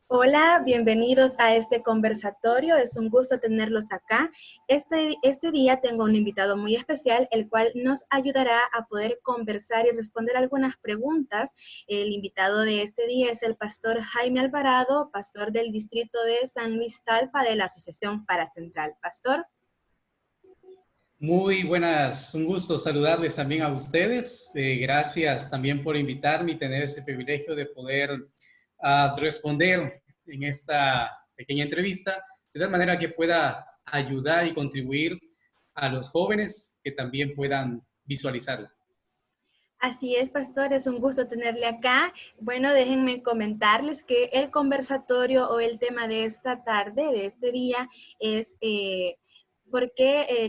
Hola, bienvenidos a este conversatorio. Es un gusto tenerlos acá. Este día tengo un invitado muy especial, el cual nos ayudará a poder conversar y responder algunas preguntas. El invitado de este día es el pastor Jaime Alvarado, pastor del distrito de San Luis Talpa de la Asociación Paracentral. Pastor. Muy buenas, un gusto saludarles también a ustedes. Gracias también por invitarme y tener ese privilegio de poder responder en esta pequeña entrevista, de tal manera que pueda ayudar y contribuir a los jóvenes que también puedan visualizarla. Así es, pastor, es un gusto tenerle acá. Bueno, déjenme comentarles que el conversatorio o el tema de esta tarde, de este día, es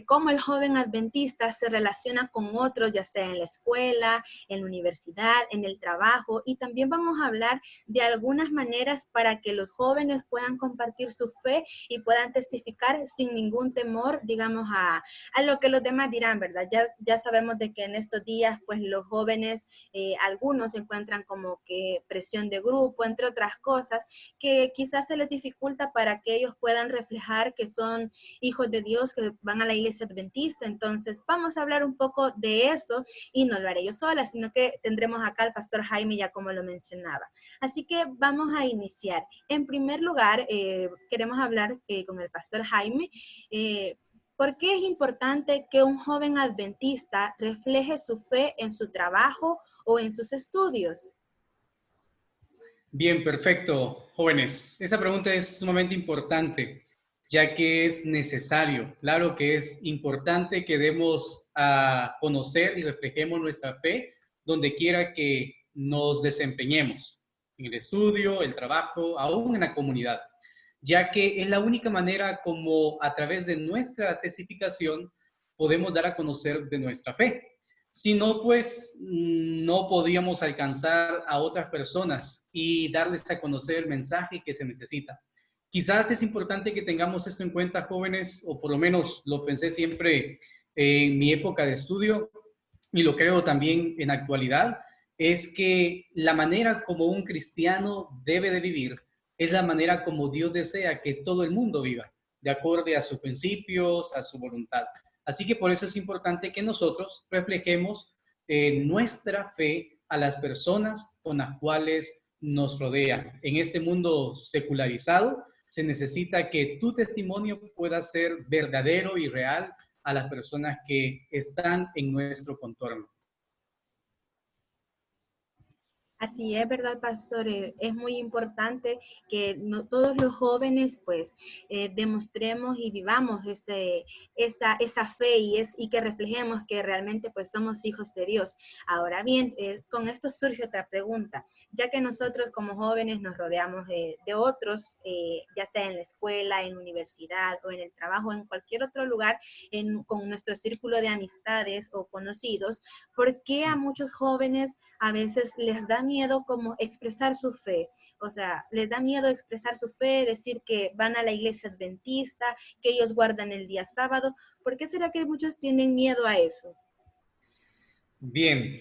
cómo el joven adventista se relaciona con otros, ya sea en la escuela, en la universidad, en el trabajo, y también vamos a hablar de algunas maneras para que los jóvenes puedan compartir su fe y puedan testificar sin ningún temor, digamos, a lo que los demás dirán, ¿verdad? Ya sabemos de que en estos días, pues los jóvenes, algunos se encuentran como que presión de grupo, entre otras cosas, que quizás se les dificulta para que ellos puedan reflejar que son hijos de Dios, que van a la iglesia adventista. Entonces, vamos a hablar un poco de eso y no lo haré yo sola, sino que tendremos acá al pastor Jaime, ya como lo mencionaba. Así que vamos a iniciar. En primer lugar, queremos hablar con el pastor Jaime. ¿Por qué es importante que un joven adventista refleje su fe en su trabajo o en sus estudios? Bien, perfecto, jóvenes. Esa pregunta es sumamente importante, ya que es necesario. Claro que es importante que demos a conocer y reflejemos nuestra fe donde quiera que nos desempeñemos, en el estudio, el trabajo, aún en la comunidad, ya que es la única manera como a través de nuestra testificación podemos dar a conocer de nuestra fe. Si no, pues no podíamos alcanzar a otras personas y darles a conocer el mensaje que se necesita. Quizás es importante que tengamos esto en cuenta, jóvenes, o por lo menos lo pensé siempre en mi época de estudio y lo creo también en actualidad, es que la manera como un cristiano debe de vivir es la manera como Dios desea que todo el mundo viva, de acuerdo a sus principios, a su voluntad. Así que por eso es importante que nosotros reflejemos nuestra fe a las personas con las cuales nos rodean. En este mundo secularizado se necesita que tu testimonio pueda ser verdadero y real a las personas que están en nuestro contorno. Así es, ¿verdad, pastor? Es muy importante que todos los jóvenes, pues, demostremos y vivamos esa fe y que reflejemos que realmente, pues, somos hijos de Dios. Ahora bien, con esto surge otra pregunta. Ya que nosotros como jóvenes nos rodeamos de otros, ya sea en la escuela, en la universidad o en el trabajo, en cualquier otro lugar, con nuestro círculo de amistades o conocidos, ¿por qué a muchos jóvenes a veces les da miedo como expresar su fe? O sea, les da miedo expresar su fe, decir que van a la iglesia adventista, que ellos guardan el día sábado. ¿Por qué será que muchos tienen miedo a eso? Bien,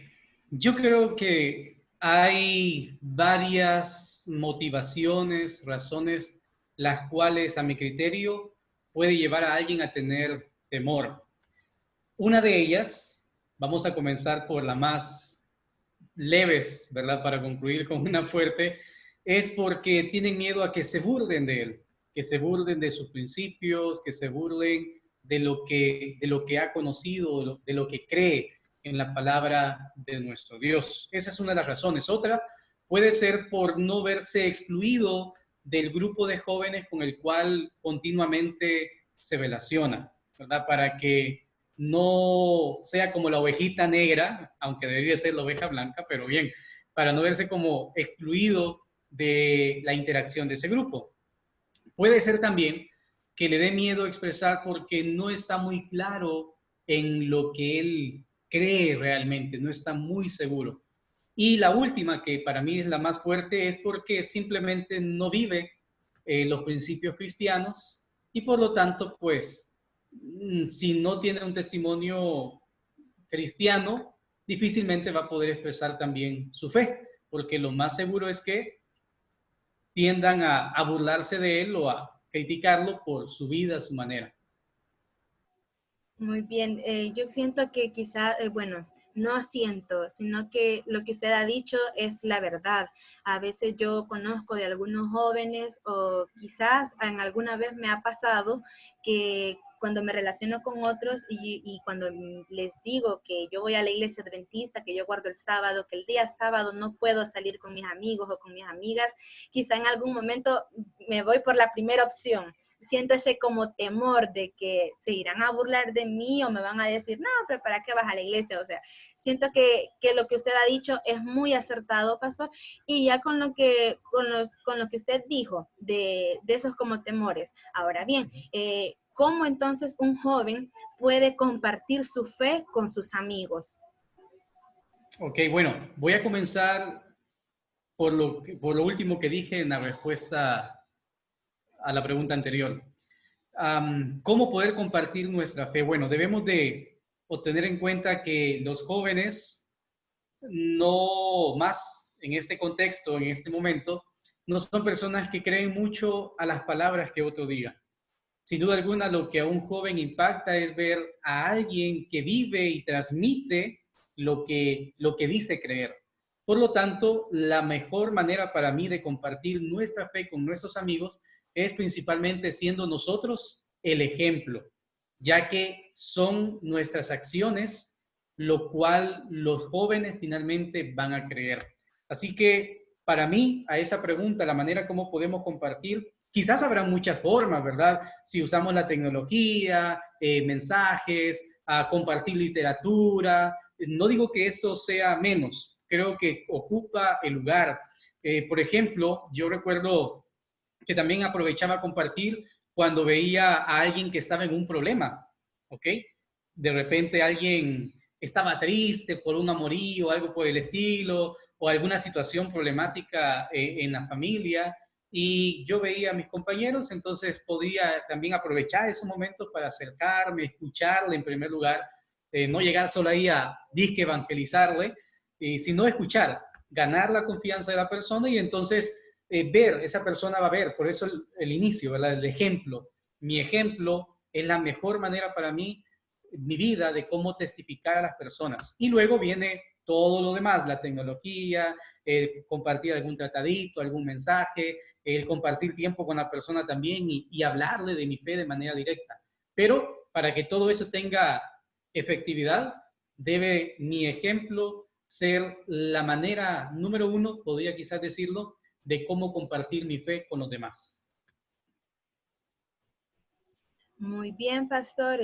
yo creo que hay varias motivaciones, razones, las cuales a mi criterio puede llevar a alguien a tener temor. Una de ellas, vamos a comenzar por la más leves, ¿verdad? Para concluir con una fuerte, es porque tienen miedo a que se burlen de él, que se burlen de sus principios, que se burlen de lo que ha conocido, de lo que cree en la palabra de nuestro Dios. Esa es una de las razones. Otra puede ser por no verse excluido del grupo de jóvenes con el cual continuamente se relaciona, ¿verdad? Para que no sea como la ovejita negra, aunque debería ser la oveja blanca, pero bien, para no verse como excluido de la interacción de ese grupo. Puede ser también que le dé miedo expresar porque no está muy claro en lo que él cree realmente, no está muy seguro. Y la última, que para mí es la más fuerte, es porque simplemente no vive los principios cristianos y por lo tanto, pues, si no tiene un testimonio cristiano, difícilmente va a poder expresar también su fe, porque lo más seguro es que tiendan a burlarse de él o a criticarlo por su vida, su manera. Muy bien, yo siento que quizá, bueno, no siento, sino que lo que usted ha dicho es la verdad. A veces yo conozco de algunos jóvenes o quizás en alguna vez me ha pasado que cuando me relaciono con otros y cuando les digo que yo voy a la iglesia adventista, que yo guardo el sábado, que el día sábado no puedo salir con mis amigos o con mis amigas, quizá en algún momento me voy por la primera opción. Siento ese como temor de que se irán a burlar de mí o me van a decir, no, pero ¿para qué vas a la iglesia? O sea, siento que lo que usted ha dicho es muy acertado, pastor, y ya con lo que usted dijo de esos como temores. Ahora bien, ¿cómo entonces un joven puede compartir su fe con sus amigos? Ok, bueno, voy a comenzar por lo último que dije en la respuesta a la pregunta anterior. ¿Cómo poder compartir nuestra fe? Bueno, debemos de tener en cuenta que los jóvenes, no más en este contexto, en este momento, no son personas que creen mucho a las palabras que otro diga. Sin duda alguna, lo que a un joven impacta es ver a alguien que vive y transmite lo que dice creer. Por lo tanto, la mejor manera para mí de compartir nuestra fe con nuestros amigos es principalmente siendo nosotros el ejemplo, ya que son nuestras acciones lo cual los jóvenes finalmente van a creer. Así que para mí, a esa pregunta, la manera como podemos compartir, quizás habrá muchas formas, ¿verdad? Si usamos la tecnología, mensajes, a compartir literatura. No digo que esto sea menos, creo que ocupa el lugar. Por ejemplo, yo recuerdo que también aprovechaba compartir cuando veía a alguien que estaba en un problema, ¿ok? De repente alguien estaba triste por un amorío o algo por el estilo, o alguna situación problemática en la familia, y yo veía a mis compañeros, entonces podía también aprovechar esos momentos para acercarme, escucharle en primer lugar, no llegar solo ahí a disque evangelizarle, sino escuchar, ganar la confianza de la persona y entonces ver, esa persona va a ver, por eso el inicio, ¿verdad? El ejemplo. Mi ejemplo es la mejor manera para mí, mi vida, de cómo testificar a las personas. Y luego viene todo lo demás, la tecnología, compartir algún tratadito, algún mensaje, el compartir tiempo con la persona también y hablarle de mi fe de manera directa. Pero para que todo eso tenga efectividad, debe mi ejemplo ser la manera número uno, podría quizás decirlo, de cómo compartir mi fe con los demás. Muy bien, pastor.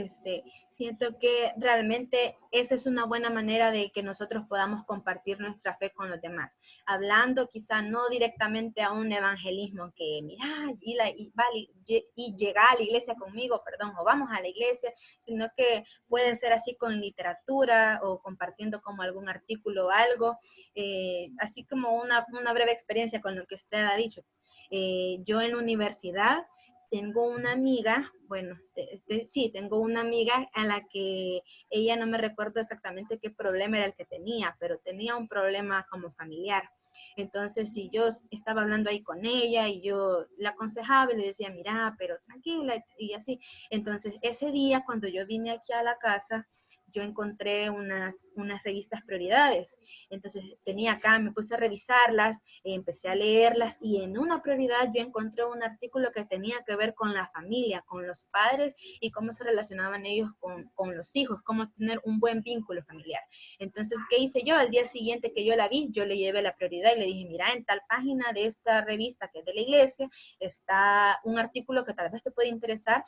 Siento que realmente esa es una buena manera de que nosotros podamos compartir nuestra fe con los demás. Hablando quizá no directamente a un evangelismo que, mira, y llega a la iglesia conmigo, perdón, o vamos a la iglesia, sino que puede ser así con literatura o compartiendo como algún artículo o algo, así como una breve experiencia con lo que usted ha dicho. Yo en la universidad tengo una amiga, bueno, sí, tengo una amiga a la que ella no me recuerdo exactamente qué problema era el que tenía, pero tenía un problema como familiar. Entonces, si yo estaba hablando ahí con ella y yo la aconsejaba y le decía, mira, pero tranquila y así. Entonces, ese día cuando yo vine aquí a la casa, yo encontré unas revistas prioridades. Entonces tenía acá, me puse a revisarlas, empecé a leerlas y en una prioridad yo encontré un artículo que tenía que ver con la familia, con los padres y cómo se relacionaban ellos con los hijos, cómo tener un buen vínculo familiar. Entonces, ¿qué hice yo? Al día siguiente que yo la vi, yo le llevé la prioridad y le dije, mira, en tal página de esta revista que es de la iglesia, está un artículo que tal vez te puede interesar,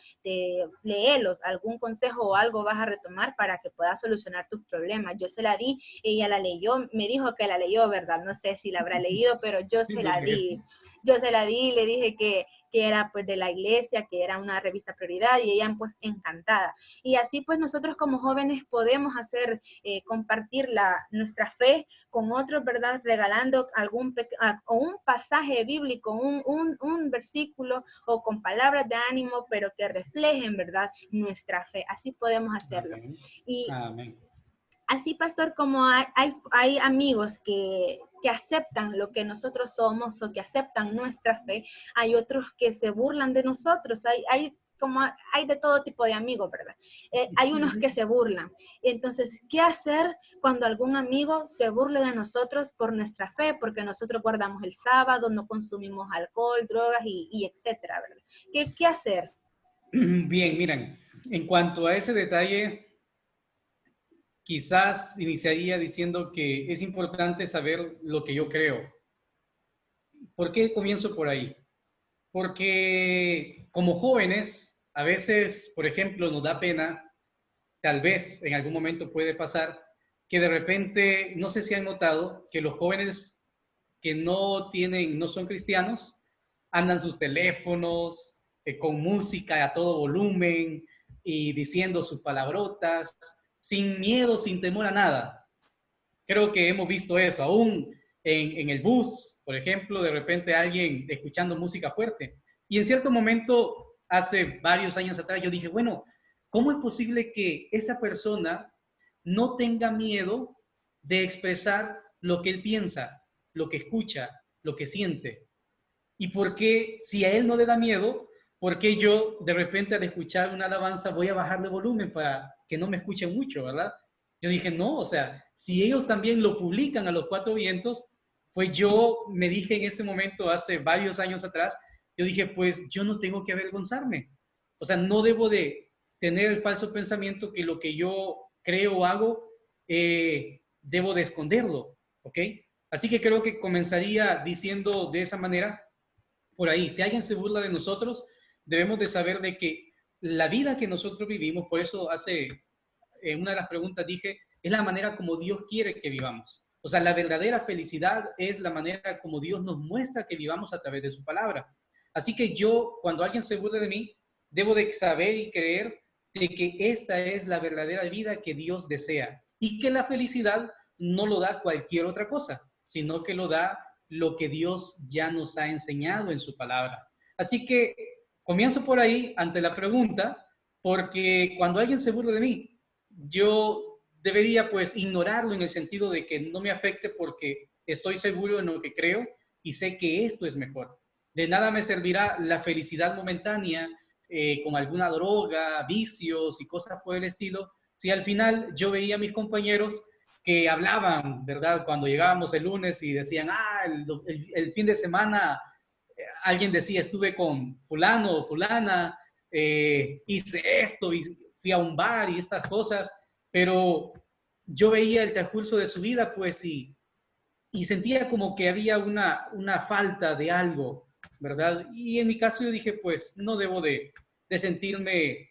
léelo, algún consejo o algo vas a retomar para que puedas solucionar tus problemas. Yo se la di, ella la leyó, me dijo que la leyó, ¿verdad? No sé si la habrá leído, pero yo Sí, se sí, la di. Yo se la di y le dije que era pues de la iglesia, que era una revista prioridad y ella pues encantada. Y así pues nosotros como jóvenes podemos hacer, compartir nuestra fe con otros, ¿verdad? Regalando o un pasaje bíblico, un versículo o con palabras de ánimo, pero que reflejen, ¿verdad? Nuestra fe. Así podemos hacerlo. Amén. Y Amén. Así, pastor, como hay amigos que aceptan lo que nosotros somos o que aceptan nuestra fe, hay otros que se burlan de nosotros, hay de todo tipo de amigos, ¿verdad? Hay unos que se burlan. Entonces, ¿qué hacer cuando algún amigo se burle de nosotros por nuestra fe? Porque nosotros guardamos el sábado, no consumimos alcohol, drogas y etcétera, ¿verdad? ¿Qué hacer? Bien, miren, en cuanto a ese detalle, quizás iniciaría diciendo que es importante saber lo que yo creo. ¿Por qué comienzo por ahí? Porque como jóvenes, a veces, por ejemplo, nos da pena, tal vez en algún momento puede pasar, que de repente, no sé si han notado, que los jóvenes que no son cristianos, andan sus teléfonos con música a todo volumen y diciendo sus palabrotas, sin miedo, sin temor a nada. Creo que hemos visto eso, aún en el bus, por ejemplo, de repente alguien escuchando música fuerte. Y en cierto momento, hace varios años atrás, yo dije, bueno, ¿cómo es posible que esa persona no tenga miedo de expresar lo que él piensa, lo que escucha, lo que siente? ¿Y por qué, si a él no le da miedo, por qué yo de repente al escuchar una alabanza voy a bajarle volumen para que no me escuchen mucho, ¿verdad? Yo dije, no, o sea, si ellos también lo publican a los cuatro vientos, pues yo me dije en ese momento, hace varios años atrás, yo dije, pues yo no tengo que avergonzarme. O sea, no debo de tener el falso pensamiento que lo que yo creo o hago, debo de esconderlo, ¿ok? Así que creo que comenzaría diciendo de esa manera, por ahí, si alguien se burla de nosotros, debemos de saber de que la vida que nosotros vivimos, por eso en una de las preguntas dije, es la manera como Dios quiere que vivamos. O sea, la verdadera felicidad es la manera como Dios nos muestra que vivamos a través de su palabra. Así que yo, cuando alguien se burla de mí, debo de saber y creer de que esta es la verdadera vida que Dios desea y que la felicidad no lo da cualquier otra cosa, sino que lo da lo que Dios ya nos ha enseñado en su palabra. Así que comienzo por ahí ante la pregunta, porque cuando alguien se burla de mí, yo debería pues ignorarlo en el sentido de que no me afecte porque estoy seguro en lo que creo y sé que esto es mejor. De nada me servirá la felicidad momentánea con alguna droga, vicios y cosas por el estilo, si al final yo veía a mis compañeros que hablaban, ¿verdad? Cuando llegábamos el lunes y decían, el fin de semana, alguien decía, estuve con fulano o fulana, hice esto, y fui a un bar y estas cosas, pero yo veía el transcurso de su vida, pues, y sentía como que había una falta de algo, ¿verdad? Y en mi caso yo dije, pues, no debo de sentirme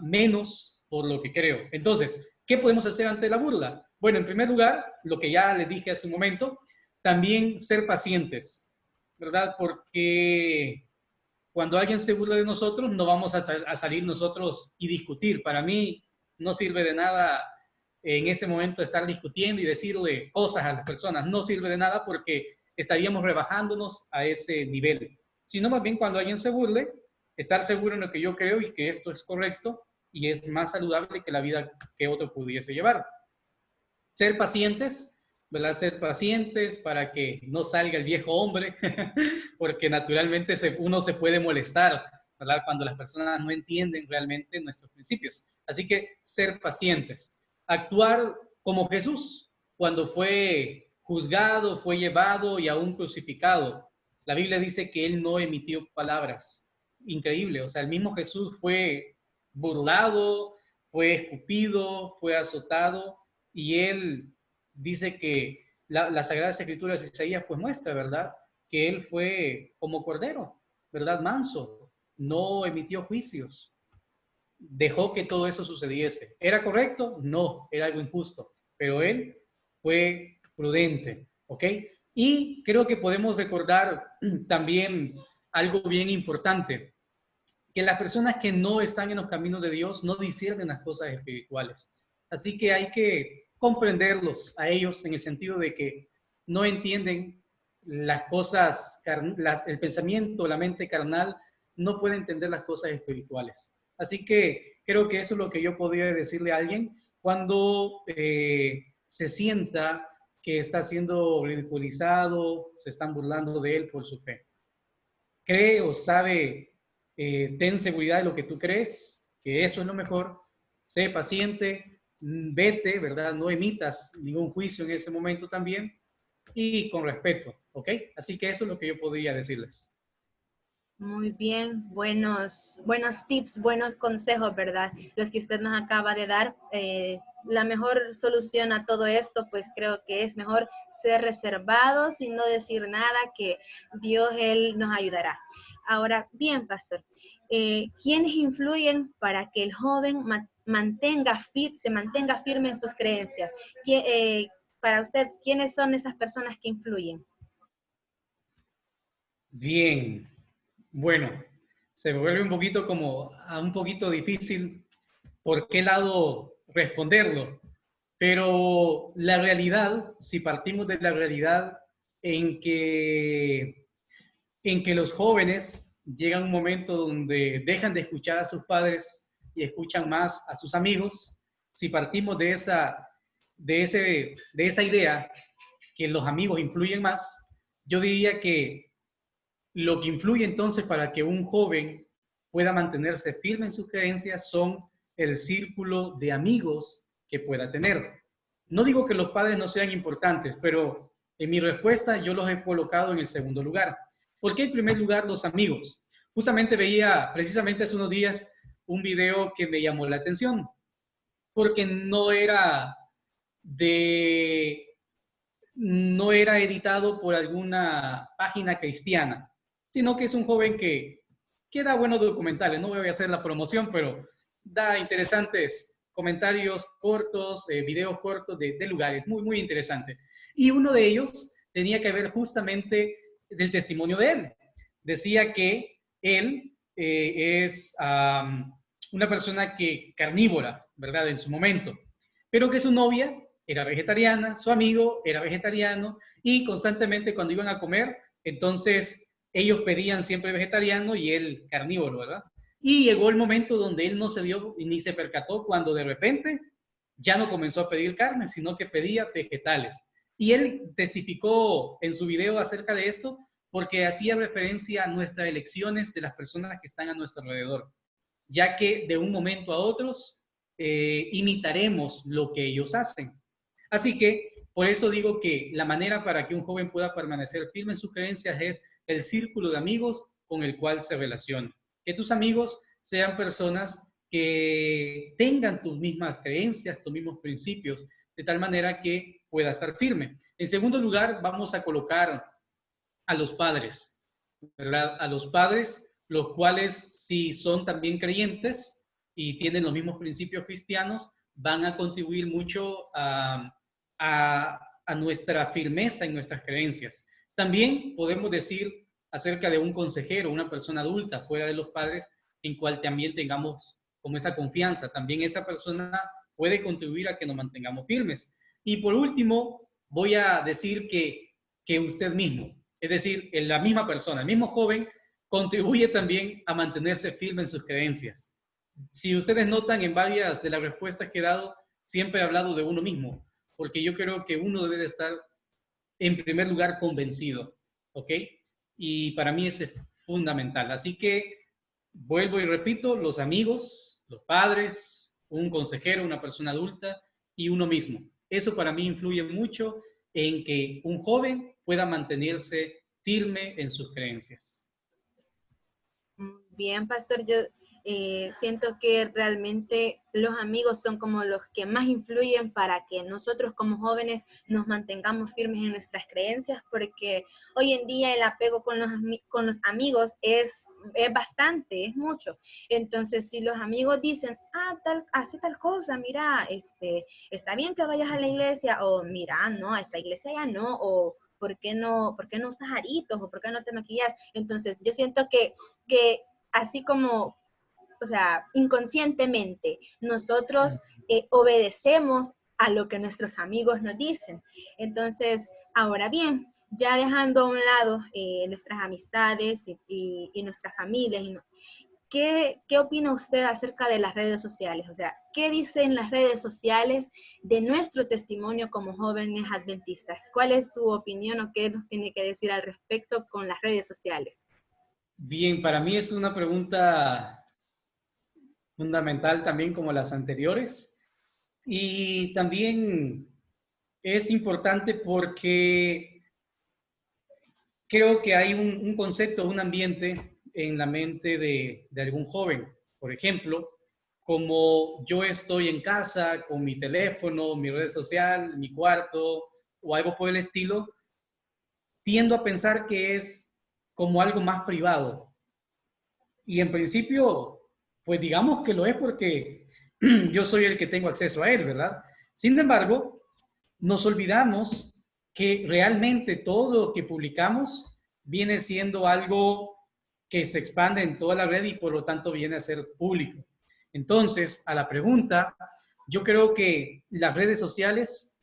menos por lo que creo. Entonces, ¿qué podemos hacer ante la burla? Bueno, en primer lugar, lo que ya les dije hace un momento, también ser pacientes, ¿verdad? Porque cuando alguien se burla de nosotros, no vamos a salir nosotros y discutir. Para mí no sirve de nada en ese momento estar discutiendo y decirle cosas a las personas. No sirve de nada porque estaríamos rebajándonos a ese nivel. Sino más bien cuando alguien se burle, estar seguro en lo que yo creo y que esto es correcto y es más saludable que la vida que otro pudiese llevar. Ser pacientes, ¿verdad? Ser pacientes para que no salga el viejo hombre, porque naturalmente uno se puede molestar, ¿verdad? Cuando las personas no entienden realmente nuestros principios. Así que ser pacientes. Actuar como Jesús, cuando fue juzgado, fue llevado y aún crucificado. La Biblia dice que él no emitió palabras. Increíble, o sea, el mismo Jesús fue burlado, fue escupido, fue azotado y él dice que las Sagradas Escrituras de Isaías pues muestra, ¿verdad? Que él fue como cordero, ¿verdad? Manso, no emitió juicios, dejó que todo eso sucediese. ¿Era correcto? No, era algo injusto, pero él fue prudente, ¿ok? Y creo que podemos recordar también algo bien importante, que las personas que no están en los caminos de Dios no disciernen las cosas espirituales. Así que hay que comprenderlos a ellos en el sentido de que no entienden las cosas, el pensamiento, la mente carnal, no puede entender las cosas espirituales. Así que creo que eso es lo que yo podría decirle a alguien cuando se sienta que está siendo ridiculizado, se están burlando de él por su fe. Cree o sabe, ten seguridad de lo que tú crees, que eso es lo mejor, sé paciente, vete, ¿verdad? No emitas ningún juicio en ese momento también, y con respeto, ¿ok? Así que eso es lo que yo podría decirles. Muy bien, buenos tips, buenos consejos, ¿verdad? Los que usted nos acaba de dar. La mejor solución a todo esto, pues creo que es mejor ser reservados y no decir nada, que Dios, Él nos ayudará. Ahora, bien, pastor, ¿quiénes influyen para que el joven se mantenga firme en sus creencias? Para usted, ¿quiénes son esas personas que influyen? Bien, bueno, se vuelve un poquito un poquito difícil por qué lado responderlo, pero la realidad, si partimos de la realidad en que, en que los jóvenes llegan a un momento donde dejan de escuchar a sus padres y escuchan más a sus amigos, si partimos de esa idea que los amigos influyen más, yo diría que lo que influye entonces para que un joven pueda mantenerse firme en sus creencias son el círculo de amigos que pueda tener. No digo que los padres no sean importantes, pero en mi respuesta yo los he colocado en el segundo lugar. ¿Por qué en primer lugar los amigos? Justamente veía precisamente hace unos días un video que me llamó la atención, porque no era editado por alguna página cristiana, sino que es un joven que da buenos documentales. No voy a hacer la promoción, pero da interesantes comentarios cortos, videos cortos de lugares, muy, muy interesante. Y uno de ellos tenía que ver justamente del testimonio de él. Decía que él es una persona carnívora, ¿verdad? En su momento, pero que su novia era vegetariana, su amigo era vegetariano, y constantemente cuando iban a comer, entonces ellos pedían siempre vegetariano y él carnívoro, ¿verdad? Y llegó el momento donde él no se dio ni se percató cuando de repente ya no comenzó a pedir carne, sino que pedía vegetales. Y él testificó en su video acerca de esto porque hacía referencia a nuestras elecciones de las personas que están a nuestro alrededor, ya que de un momento a otros imitaremos lo que ellos hacen. Así que por eso digo que la manera para que un joven pueda permanecer firme en sus creencias es el círculo de amigos con el cual se relaciona. Que tus amigos sean personas que tengan tus mismas creencias, tus mismos principios, de tal manera que pueda estar firme. En segundo lugar, vamos a colocar a los padres, ¿verdad? A los padres, los cuales, si son también creyentes y tienen los mismos principios cristianos, van a contribuir mucho a nuestra firmeza en nuestras creencias. También podemos decir acerca de un consejero, una persona adulta fuera de los padres, en cual también tengamos como esa confianza. También esa persona puede contribuir a que nos mantengamos firmes. Y por último, voy a decir que usted mismo, es decir, la misma persona, el mismo joven, contribuye también a mantenerse firme en sus creencias. Si ustedes notan en varias de las respuestas que he dado, siempre he hablado de uno mismo, porque yo creo que uno debe estar en primer lugar convencido, ¿ok? Y para mí es fundamental. Así que vuelvo y repito, los amigos, los padres, un consejero, una persona adulta y uno mismo. Eso para mí influye mucho en que un joven pueda mantenerse firme en sus creencias. Bien, pastor, yo siento que realmente los amigos son como los que más influyen para que nosotros como jóvenes nos mantengamos firmes en nuestras creencias, porque hoy en día el apego con los amigos es bastante, es mucho. Entonces, si los amigos dicen, hace tal cosa, mira, está bien que vayas a la iglesia, o mira, no, a esa iglesia ya no, o ¿por qué no usas aritos? ¿O por qué no te maquillas? Entonces, yo siento que así como, o sea, inconscientemente, nosotros obedecemos a lo que nuestros amigos nos dicen. Entonces, ahora bien, ya dejando a un lado nuestras amistades y nuestras familias, ¿qué opina usted acerca de las redes sociales? O sea, ¿qué dicen las redes sociales de nuestro testimonio como jóvenes adventistas? ¿Cuál es su opinión o qué nos tiene que decir al respecto con las redes sociales? Bien, para mí es una pregunta fundamental también como las anteriores. Y también es importante porque creo que hay un concepto, un ambiente en la mente de algún joven. Por ejemplo, como yo estoy en casa con mi teléfono, mi red social, mi cuarto o algo por el estilo, tiendo a pensar que es como algo más privado. Y en principio, pues digamos que lo es porque yo soy el que tengo acceso a él, ¿verdad? Sin embargo, nos olvidamos que realmente todo lo que publicamos viene siendo algo que se expande en toda la red y por lo tanto viene a ser público. Entonces, a la pregunta, yo creo que las redes sociales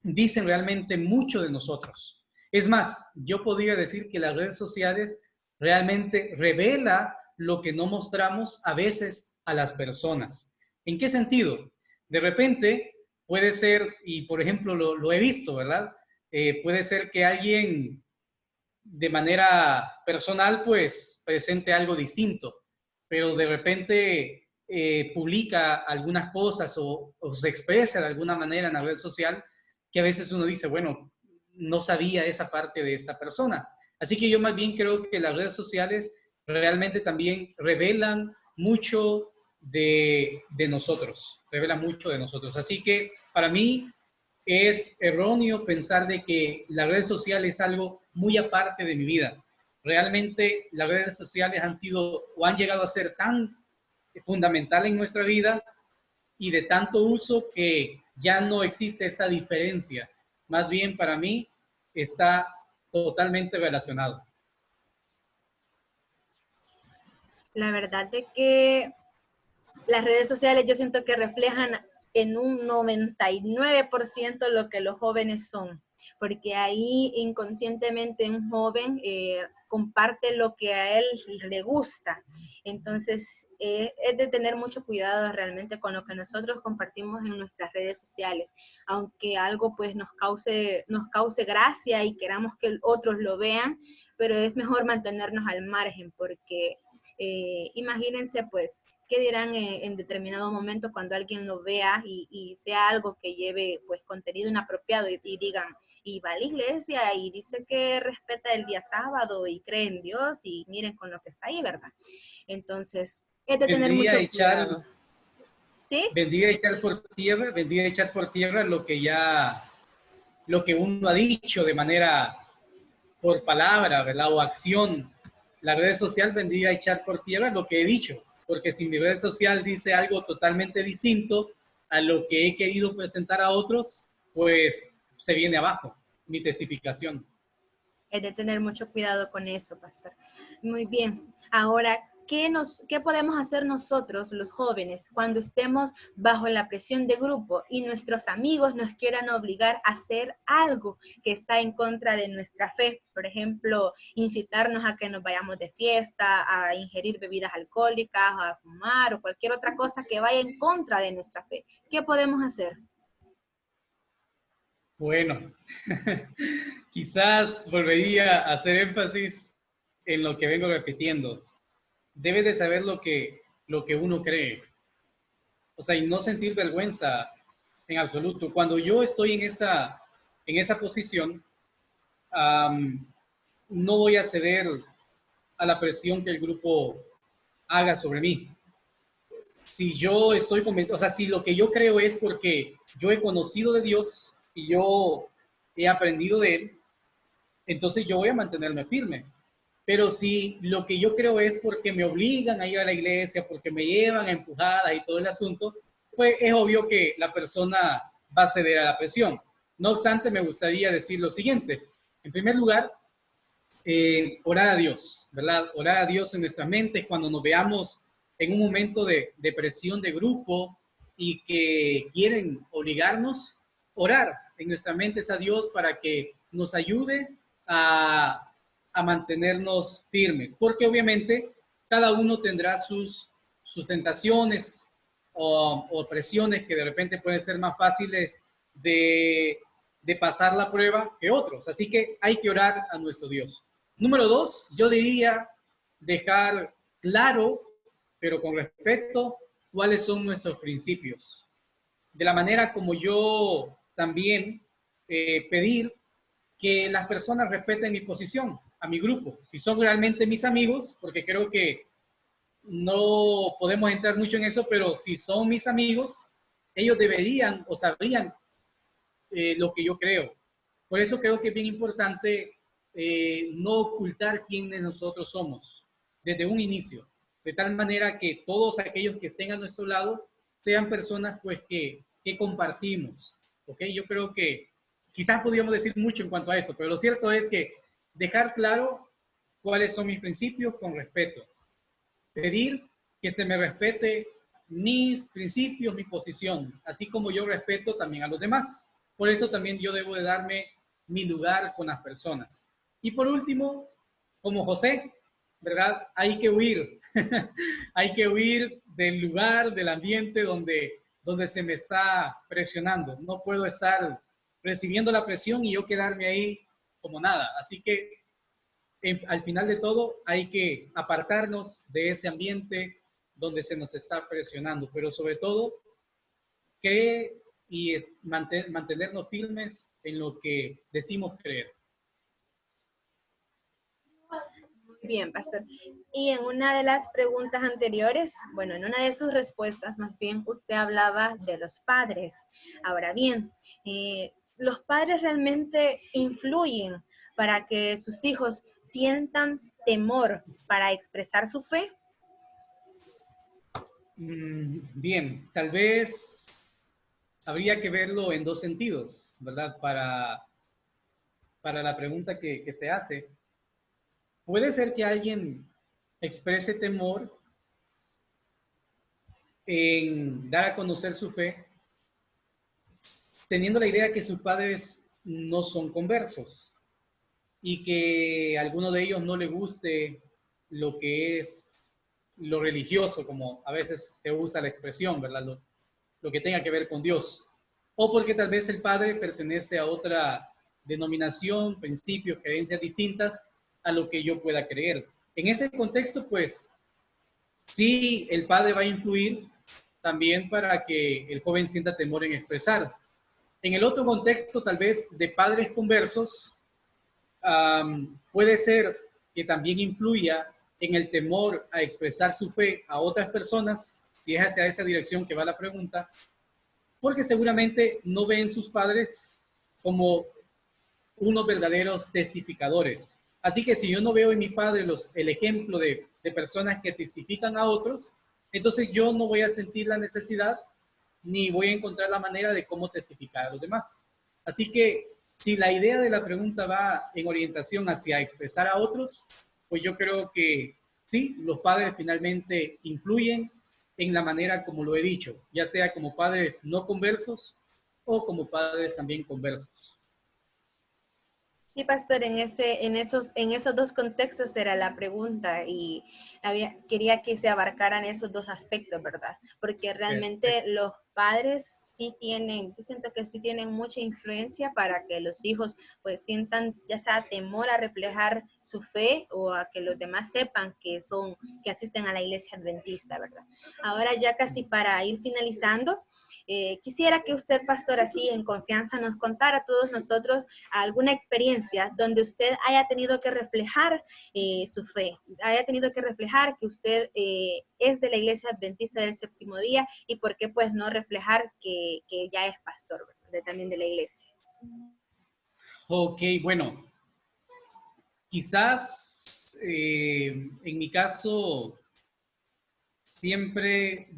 dicen realmente mucho de nosotros. Es más, yo podría decir que las redes sociales realmente revela lo que no mostramos a veces a las personas. ¿En qué sentido? De repente puede ser, y por ejemplo lo he visto, ¿verdad? Puede ser que alguien de manera personal pues presente algo distinto, pero de repente publica algunas cosas o se expresa de alguna manera en la red social que a veces uno dice, bueno, no sabía esa parte de esta persona. Así que yo más bien creo que las redes sociales realmente también revelan mucho de nosotros, revelan mucho de nosotros. Así que para mí es erróneo pensar de que la red social es algo muy aparte de mi vida. Realmente las redes sociales han sido o han llegado a ser tan fundamental en nuestra vida y de tanto uso que ya no existe esa diferencia. Más bien para mí está totalmente relacionado. La verdad de que las redes sociales yo siento que reflejan en un 99% lo que los jóvenes son, porque ahí inconscientemente un joven comparte lo que a él le gusta. Entonces, es de tener mucho cuidado realmente con lo que nosotros compartimos en nuestras redes sociales, aunque algo pues nos cause gracia y queramos que otros lo vean, pero es mejor mantenernos al margen porque imagínense pues qué dirán en determinado momento cuando alguien lo vea y sea algo que lleve pues contenido inapropiado y digan, y va a la iglesia y dice que respeta el día sábado y cree en Dios y miren con lo que está ahí, ¿verdad? Entonces, es de tener Vendría a mucho echar, cuidado. ¿Sí? vendría a echar por tierra lo que uno ha dicho de manera por palabra, ¿verdad? O acción. La red social vendría a echar por tierra lo que he dicho, porque si mi red social dice algo totalmente distinto a lo que he querido presentar a otros, pues se viene abajo mi testificación. Es de tener mucho cuidado con eso, pastor. Muy bien. Ahora, ¿qué podemos hacer nosotros, los jóvenes, cuando estemos bajo la presión de grupo y nuestros amigos nos quieran obligar a hacer algo que está en contra de nuestra fe? Por ejemplo, incitarnos a que nos vayamos de fiesta, a ingerir bebidas alcohólicas, a fumar o cualquier otra cosa que vaya en contra de nuestra fe. ¿Qué podemos hacer? Bueno, quizás volvería a hacer énfasis en lo que vengo repitiendo. Debe de saber lo que uno cree. O sea, y no sentir vergüenza en absoluto. Cuando yo estoy en esa posición, um, no voy a ceder a la presión que el grupo haga sobre mí. Si yo estoy convencido, o sea, si lo que yo creo es porque yo he conocido de Dios y yo he aprendido de Él, entonces yo voy a mantenerme firme. Pero si lo que yo creo es porque me obligan a ir a la iglesia, porque me llevan a empujadas y todo el asunto, pues es obvio que la persona va a ceder a la presión. No obstante, me gustaría decir lo siguiente. En primer lugar, orar a Dios, ¿verdad? Orar a Dios en nuestra mente cuando nos veamos en un momento de presión de grupo y que quieren obligarnos, orar en nuestra mente a Dios para que nos ayude a mantenernos firmes, porque obviamente cada uno tendrá sus tentaciones o presiones que de repente pueden ser más fáciles de pasar la prueba que otros. Así que hay que orar a nuestro Dios. Número 2, yo diría dejar claro, pero con respeto, cuáles son nuestros principios. De la manera como yo también pedir que las personas respeten mi posición, a mi grupo, si son realmente mis amigos, porque creo que no podemos entrar mucho en eso, pero si son mis amigos, ellos deberían o sabrían lo que yo creo. Por eso creo que es bien importante no ocultar quiénes nosotros somos desde un inicio, de tal manera que todos aquellos que estén a nuestro lado sean personas pues que compartimos. ¿Ok? Yo creo que quizás podríamos decir mucho en cuanto a eso, pero lo cierto es que dejar claro cuáles son mis principios con respeto. Pedir que se me respete mis principios, mi posición, así como yo respeto también a los demás. Por eso también yo debo de darme mi lugar con las personas. Y por último, como José, ¿verdad? Hay que huir. Hay que huir del lugar, del ambiente donde se me está presionando. No puedo estar recibiendo la presión y yo quedarme ahí como nada. Así que al final de todo hay que apartarnos de ese ambiente donde se nos está presionando, pero sobre todo que mantenernos firmes en lo que decimos creer. Muy bien, pastor. Y en una de las preguntas anteriores, bueno, en una de sus respuestas, más bien, usted hablaba de los padres. Ahora bien, ¿los padres realmente influyen para que sus hijos sientan temor para expresar su fe? Bien, tal vez habría que verlo en dos sentidos, ¿verdad? Para la pregunta que se hace. Puede ser que alguien exprese temor en dar a conocer su fe, teniendo la idea que sus padres no son conversos y que a alguno de ellos no le guste lo que es lo religioso, como a veces se usa la expresión, ¿verdad? Lo que tenga que ver con Dios. O porque tal vez el padre pertenece a otra denominación, principios, creencias distintas a lo que yo pueda creer. En ese contexto, pues, sí, el padre va a influir también para que el joven sienta temor en expresar. En el otro contexto, tal vez de padres conversos, puede ser que también influya en el temor a expresar su fe a otras personas, si es hacia esa dirección que va la pregunta, porque seguramente no ven sus padres como unos verdaderos testificadores. Así que si yo no veo en mi padre el ejemplo de personas que testifican a otros, entonces yo no voy a sentir la necesidad ni voy a encontrar la manera de cómo testificar a los demás. Así que si la idea de la pregunta va en orientación hacia expresar a otros, pues yo creo que sí, los padres finalmente influyen en la manera como lo he dicho, ya sea como padres no conversos o como padres también conversos. Sí, pastor, en esos dos contextos era la pregunta y quería que se abarcaran esos dos aspectos, ¿verdad? Porque realmente Perfecto. los padres sí tienen, yo siento que sí tienen mucha influencia para que los hijos pues sientan ya sea temor a reflejar su fe o a que los demás sepan que asisten a la iglesia adventista, ¿verdad? Ahora ya casi para ir finalizando, quisiera que usted, pastor, así en confianza nos contara a todos nosotros alguna experiencia donde usted haya tenido que reflejar su fe, haya tenido que reflejar que usted es de la iglesia adventista del séptimo día y por qué pues no reflejar que ya es pastor también de la iglesia. Ok, bueno, quizás en mi caso siempre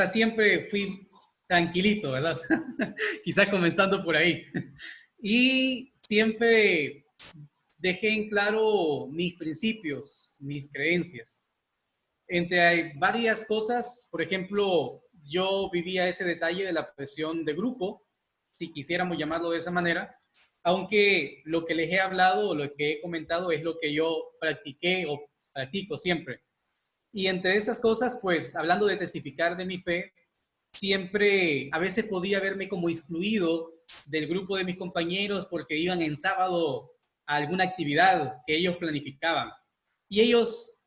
siempre fui tranquilito, ¿verdad? Quizás comenzando por ahí. Y siempre dejé en claro mis principios, mis creencias. Entre varias cosas, por ejemplo, yo vivía ese detalle de la presión de grupo, si quisiéramos llamarlo de esa manera, aunque lo que les he hablado o lo que he comentado es lo que yo practiqué o practico siempre. Y entre esas cosas, pues, hablando de testificar de mi fe, siempre, a veces podía verme como excluido del grupo de mis compañeros porque iban en sábado a alguna actividad que ellos planificaban. Y ellos,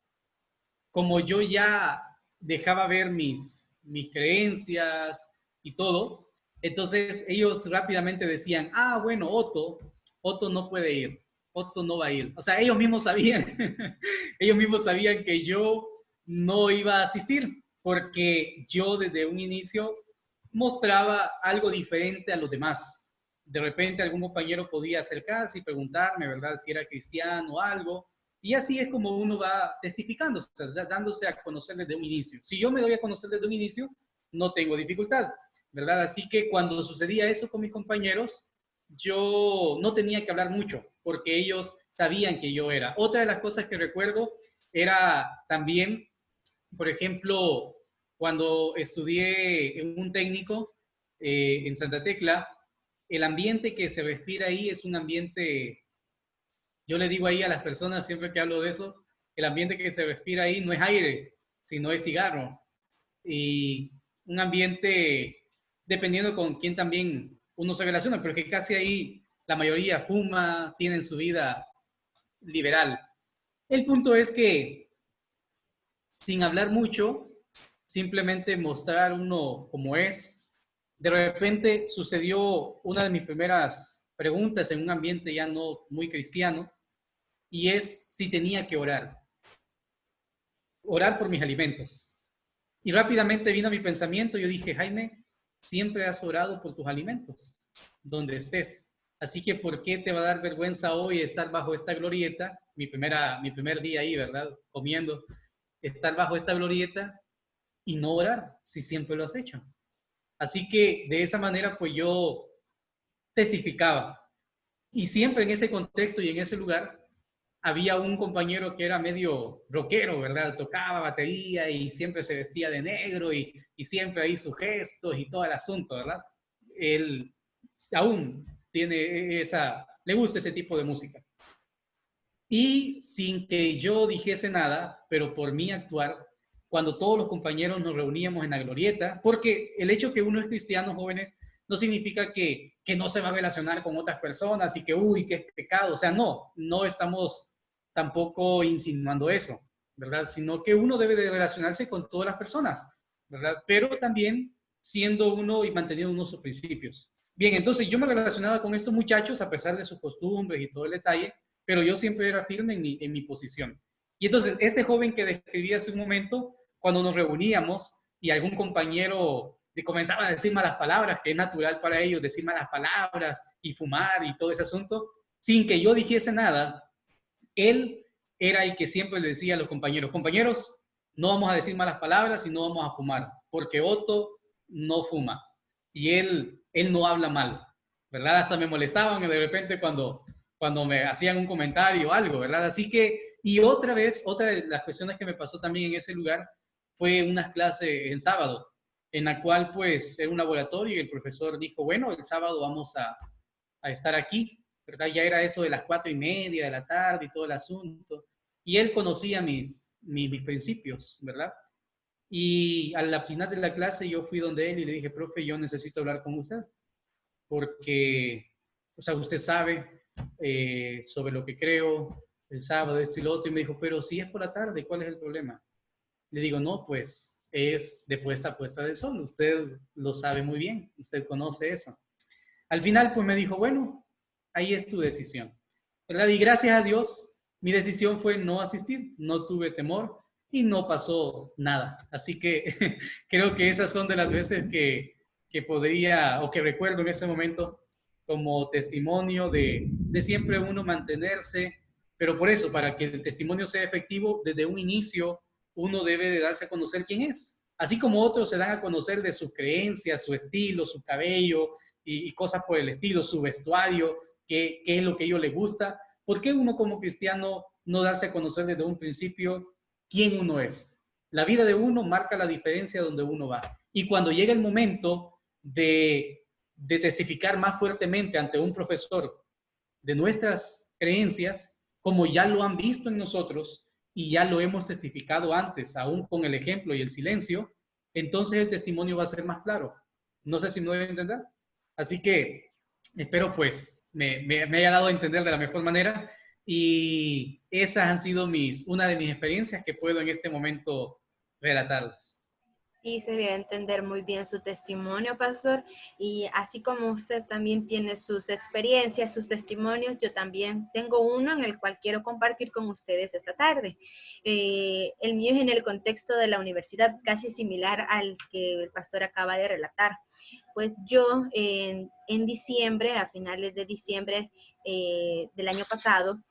como yo ya dejaba ver mis creencias y todo, entonces ellos rápidamente decían, ah, bueno, Otto no puede ir, Otto no va a ir. O sea, ellos mismos sabían, ellos mismos sabían que yo no iba a asistir, porque yo desde un inicio mostraba algo diferente a los demás. De repente algún compañero podía acercarse y preguntarme, ¿verdad?, si era cristiano o algo. Y así es como uno va testificando, o sea, dándose a conocer desde un inicio. Si yo me doy a conocer desde un inicio, no tengo dificultad, ¿verdad? Así que cuando sucedía eso con mis compañeros, yo no tenía que hablar mucho, porque ellos sabían que yo era. Otra de las cosas que recuerdo era también, por ejemplo, cuando estudié en un técnico en Santa Tecla, el ambiente que se respira ahí es un ambiente, yo le digo ahí a las personas siempre que hablo de eso, el ambiente que se respira ahí no es aire, sino es cigarro. Y un ambiente, dependiendo con quién también uno se relaciona, pero que casi ahí la mayoría fuma, tienen su vida liberal. El punto es que, sin hablar mucho, simplemente mostrar uno como es. De repente sucedió una de mis primeras preguntas en un ambiente ya no muy cristiano, y es si tenía que orar por mis alimentos. Y rápidamente vino a mi pensamiento, yo dije, Jaime, siempre has orado por tus alimentos, donde estés. Así que, ¿por qué te va a dar vergüenza hoy estar bajo esta glorieta? Mi primer día ahí, ¿verdad? Comiendo, estar bajo esta glorieta y no orar, si siempre lo has hecho. Así que de esa manera, pues yo testificaba. Y siempre en ese contexto y en ese lugar, había un compañero que era medio rockero, ¿verdad? Tocaba batería y siempre se vestía de negro y siempre ahí sus gestos y todo el asunto, ¿verdad? Él aún tiene le gusta ese tipo de música. Y sin que yo dijese nada, pero por mí actuar, cuando todos los compañeros nos reuníamos en la glorieta, porque el hecho que uno es cristiano, jóvenes, no significa que no se va a relacionar con otras personas y que, uy, qué pecado. O sea, no estamos tampoco insinuando eso, ¿verdad? Sino que uno debe de relacionarse con todas las personas, ¿verdad? Pero también siendo uno y manteniendo uno sus principios. Bien, entonces yo me relacionaba con estos muchachos a pesar de sus costumbres y todo el detalle, pero yo siempre era firme en mi posición. Y entonces, este joven que describí hace un momento, cuando nos reuníamos y algún compañero le comenzaba a decir malas palabras, que es natural para ellos decir malas palabras y fumar y todo ese asunto, sin que yo dijese nada, él era el que siempre le decía a los compañeros, no vamos a decir malas palabras y no vamos a fumar, porque Otto no fuma y él no habla mal, ¿verdad? Hasta me molestaban de repente cuando me hacían un comentario o algo, ¿verdad? Así que, y otra de las cuestiones que me pasó también en ese lugar fue unas clases en sábado, en la cual pues era un laboratorio y el profesor dijo, bueno, el sábado vamos a estar aquí, ¿verdad? Ya era eso de las 4:30 de la tarde y todo el asunto. Y él conocía mis principios, ¿verdad? Y a la final de la clase yo fui donde él y le dije, profe, yo necesito hablar con usted, porque, o sea, usted sabe sobre lo que creo, el sábado, esto y lo otro, y me dijo, pero si es por la tarde, ¿cuál es el problema? Le digo, no, pues es de puesta a puesta del sol, usted lo sabe muy bien, usted conoce eso. Al final, pues me dijo, bueno, ahí es tu decisión, ¿verdad? Y gracias a Dios, mi decisión fue no asistir, no tuve temor y no pasó nada. Así que creo que esas son de las veces que podría, o que recuerdo en ese momento, como testimonio de siempre uno mantenerse, pero por eso, para que el testimonio sea efectivo, desde un inicio uno debe de darse a conocer quién es. Así como otros se dan a conocer de sus creencias, su estilo, su cabello y cosas por el estilo, su vestuario, qué es lo que a ellos les gusta. ¿Por qué uno como cristiano no darse a conocer desde un principio quién uno es? La vida de uno marca la diferencia donde uno va. Y cuando llega el momento de testificar más fuertemente ante un profesor de nuestras creencias, como ya lo han visto en nosotros, y ya lo hemos testificado antes, aún con el ejemplo y el silencio, entonces el testimonio va a ser más claro. No sé si me voy a entender. Así que espero pues me haya dado a entender de la mejor manera, y esas han sido una de mis experiencias que puedo en este momento relatarlas. Sí, se debe entender muy bien su testimonio, pastor, y así como usted también tiene sus experiencias, sus testimonios, yo también tengo uno en el cual quiero compartir con ustedes esta tarde. El mío es en el contexto de la universidad, casi similar al que el pastor acaba de relatar. Pues yo en diciembre, a finales de diciembre del año pasado,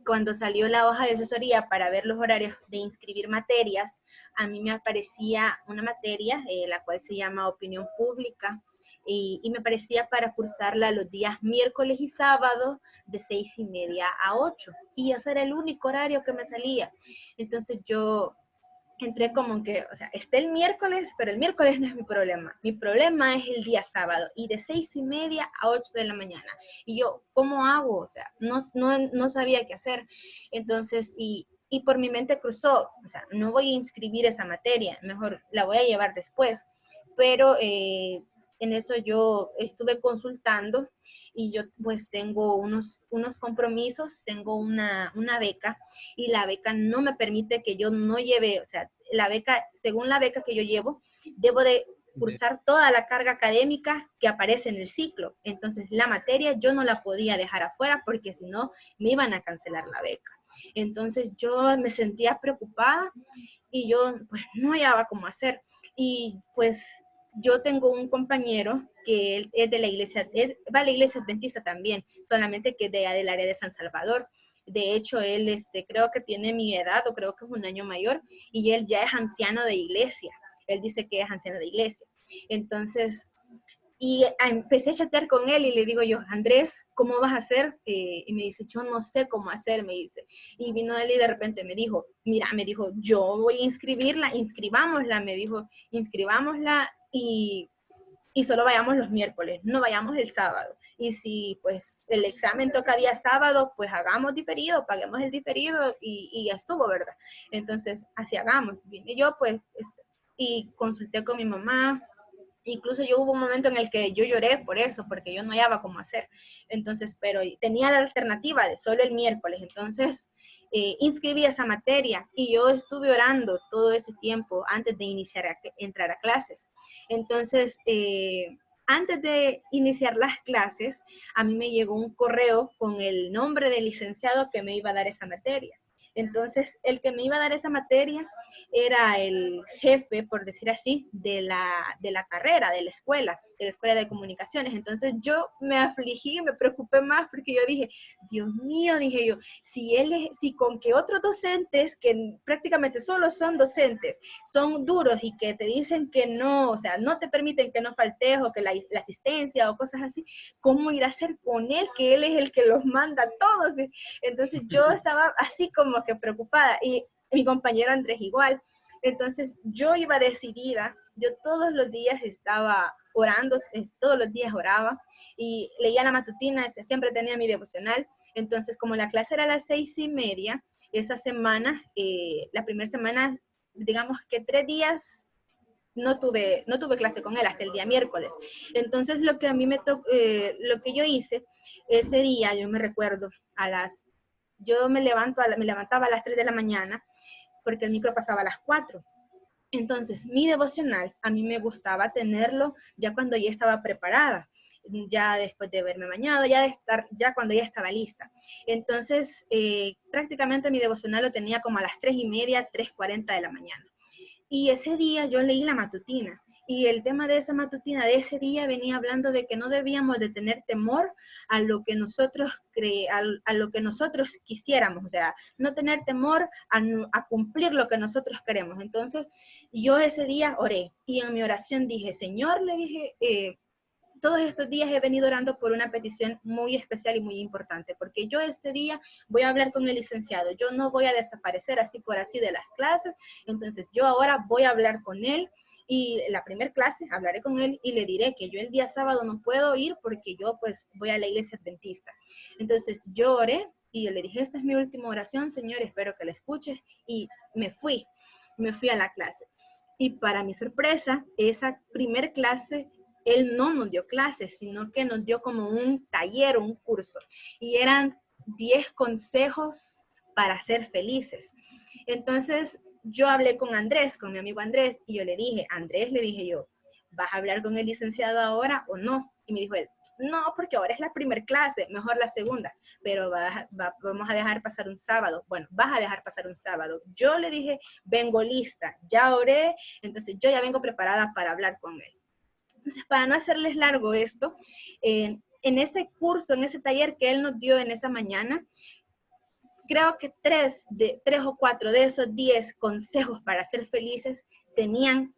cuando salió la hoja de asesoría para ver los horarios de inscribir materias, a mí me aparecía una materia, la cual se llama opinión pública, y me aparecía para cursarla los días miércoles y sábado de 6:30 a 8. Y ese era el único horario que me salía. Entonces yo entré como que, o sea, está el miércoles, pero el miércoles no es mi problema. Mi problema es el día sábado y de 6:30 a 8 de la mañana. Y yo, ¿cómo hago? O sea, no sabía qué hacer. Entonces, y por mi mente cruzó, o sea, no voy a inscribir esa materia, mejor la voy a llevar después. Pero en eso yo estuve consultando y yo pues tengo unos compromisos, tengo una beca, y la beca no me permite que yo no lleve, o sea, la beca, según la beca que yo llevo, debo de cursar toda la carga académica que aparece en el ciclo. Entonces, la materia yo no la podía dejar afuera porque si no, me iban a cancelar la beca. Entonces, yo me sentía preocupada y yo pues no hallaba cómo hacer. Y pues yo tengo un compañero que él es de la iglesia, él va a la iglesia adventista también, solamente que del área de San Salvador. De hecho, él creo que tiene mi edad o creo que es un año mayor y él ya es anciano de iglesia. Él dice que es anciano de iglesia. Entonces, y empecé a chatear con él y le digo yo, Andrés, ¿cómo vas a hacer? Y me dice, yo no sé cómo hacer, me dice. Y vino él y de repente me dijo, mira, me dijo, yo voy a inscribirla, inscribámosla, me dijo, inscribámosla y solo vayamos los miércoles, no vayamos el sábado. Y si pues el examen toca día sábado, pues hagamos diferido, paguemos el diferido y ya estuvo, ¿verdad? Entonces, así hagamos. Vine yo pues y consulté con mi mamá. Incluso yo hubo un momento en el que yo lloré por eso, porque yo no hallaba cómo hacer. Entonces, pero tenía la alternativa de solo el miércoles. Entonces, inscribí esa materia y yo estuve orando todo ese tiempo antes de entrar a clases. Entonces, antes de iniciar las clases, a mí me llegó un correo con el nombre del licenciado que me iba a dar esa materia. Entonces, el que me iba a dar esa materia era el jefe, por decir así, de la carrera, de la escuela de comunicaciones. Entonces, yo me afligí, me preocupé más porque yo dije, Dios mío, dije yo, si con que otros docentes, que prácticamente solo son docentes, son duros y que te dicen que no, o sea, no te permiten que no faltes o que la asistencia o cosas así, ¿cómo ir a hacer con él? Que él es el que los manda a todos. Entonces yo estaba así como que preocupada y mi compañero Andrés igual. Entonces yo iba decidida, yo todos los días estaba orando, todos los días oraba y leía la matutina, siempre tenía mi devocional. Entonces como la clase era a las 6:30, esa semana, la primera semana, digamos que 3 días no tuve clase con él hasta el día miércoles. Entonces lo que a mí lo que yo hice ese día, yo me recuerdo, yo me levantaba a las 3 de la mañana porque el micro pasaba a las 4. Entonces, mi devocional, a mí me gustaba tenerlo ya cuando ya estaba preparada, ya después de haberme bañado, ya cuando ya estaba lista. Entonces, prácticamente mi devocional lo tenía como a las 3:30, 3:40 de la mañana. Y ese día yo leí la matutina y el tema de esa matutina de ese día venía hablando de que no debíamos de tener temor a lo que a lo que nosotros quisiéramos, o sea, no tener temor a cumplir lo que nosotros queremos. Entonces, yo ese día oré y en mi oración dije, Señor, le dije, todos estos días he venido orando por una petición muy especial y muy importante, porque yo este día voy a hablar con el licenciado, yo no voy a desaparecer así por así de las clases, entonces yo ahora voy a hablar con él y la primera clase hablaré con él y le diré que yo el día sábado no puedo ir porque yo pues voy a la iglesia adventista. Entonces yo oré Y yo le dije, esta es mi última oración, Señor, espero que la escuches. Y me fui a la clase. Y para mi sorpresa, esa primer clase, él no nos dio clases, sino que nos dio como un taller, un curso. Y eran 10 consejos para ser felices. Entonces, yo hablé con Andrés, con mi amigo Andrés, y yo le dije, Andrés, le dije yo, ¿vas a hablar con el licenciado ahora o no? Y me dijo él, no, porque ahora es la primera clase, mejor la segunda, pero vamos a dejar pasar un sábado. Bueno, vas a dejar pasar un sábado. Yo le dije, vengo lista, ya oré, entonces yo ya vengo preparada para hablar con él. Entonces, para no hacerles largo esto, en ese curso, en ese taller que él nos dio en esa mañana, creo que tres o cuatro de esos 10 consejos para ser felices tenían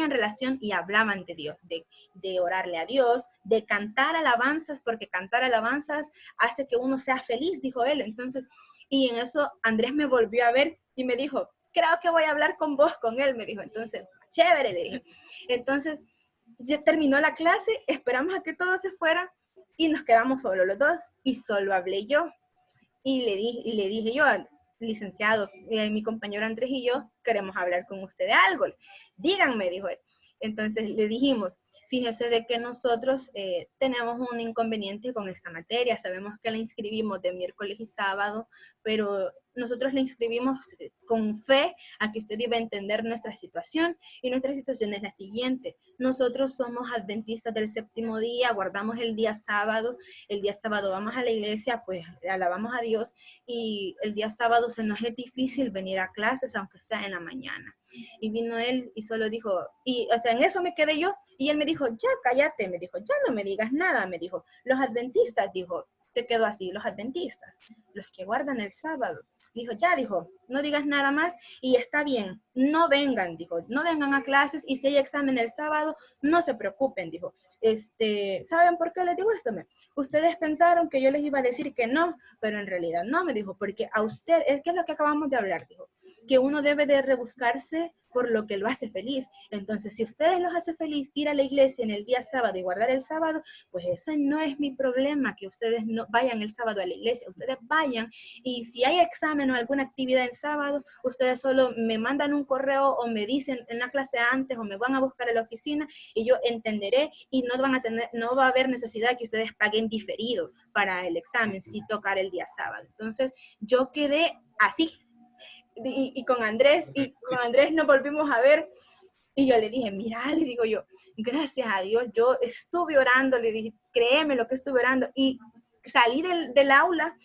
relación y hablaban de Dios, de orarle a Dios, de cantar alabanzas, porque cantar alabanzas hace que uno sea feliz, dijo él. Entonces, y en eso Andrés me volvió a ver y me dijo, creo que voy a hablar con vos, con él, me dijo. Entonces, chévere, le dije. Entonces, ya terminó la clase, esperamos a que todos se fueran y nos quedamos solo los dos y solo hablé yo. Y le dije yo al licenciado, mi compañero Andrés y yo queremos hablar con usted de algo. Díganme, dijo él. Entonces le dijimos, fíjese de que nosotros tenemos un inconveniente con esta materia, sabemos que la inscribimos de miércoles y sábado, pero nosotros la inscribimos con fe a que usted iba a entender nuestra situación, y nuestra situación es la siguiente: nosotros somos adventistas del séptimo día, guardamos el día sábado vamos a la iglesia, pues alabamos a Dios, y el día sábado se nos es difícil venir a clases, aunque sea en la mañana. Y vino él y solo dijo, y o sea, en eso me quedé yo, y él me dijo, ya cállate, me dijo, ya no me digas nada, me dijo, los adventistas, dijo, se quedó así, los adventistas, los que guardan el sábado. Dijo, ya, dijo, no digas nada más y está bien, no vengan, dijo, no vengan a clases, y si hay examen el sábado, no se preocupen, dijo. ¿Saben por qué les digo esto? Ustedes pensaron que yo les iba a decir que no, pero en realidad no, me dijo, porque a usted, es que es lo que acabamos de hablar, dijo, que uno debe de rebuscarse por lo que lo hace feliz. Entonces, si ustedes los hace feliz ir a la iglesia en el día sábado y guardar el sábado, pues eso no es mi problema, que ustedes no vayan el sábado a la iglesia, ustedes vayan, y si hay examen o alguna actividad en sábado, ustedes solo me mandan un correo o me dicen en la clase antes o me van a buscar a la oficina y yo entenderé, y no va a haber necesidad que ustedes paguen diferido para el examen si tocar el día sábado. Entonces, yo quedé así, y con Andrés nos volvimos a ver, y yo le dije, mira, le digo yo, gracias a Dios, yo estuve orando, le dije, créeme lo que estuve orando, y salí del aula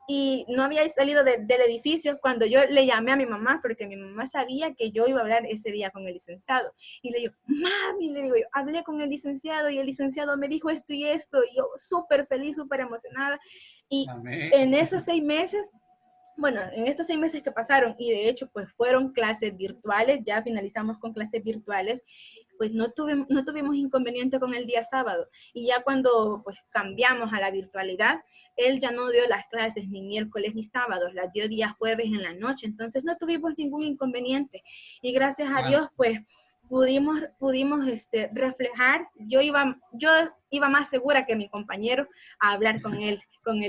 y no había salido del edificio cuando yo le llamé a mi mamá, porque mi mamá sabía que yo iba a hablar ese día con el licenciado. Y le digo, mami, le digo yo, hablé con el licenciado y el licenciado me dijo esto y esto, y yo súper feliz, súper emocionada. Y Amén. en esos 6 meses, bueno, en estos 6 meses que pasaron, y de hecho pues fueron clases virtuales, ya finalizamos con clases virtuales, pues no tuvimos inconveniente con el día sábado. Y ya cuando pues cambiamos a la virtualidad, él ya no dio las clases ni miércoles ni sábados, las dio día jueves en la noche, entonces no tuvimos ningún inconveniente. Y gracias a Dios pues pudimos reflejar, yo iba más segura que mi compañero a hablar con el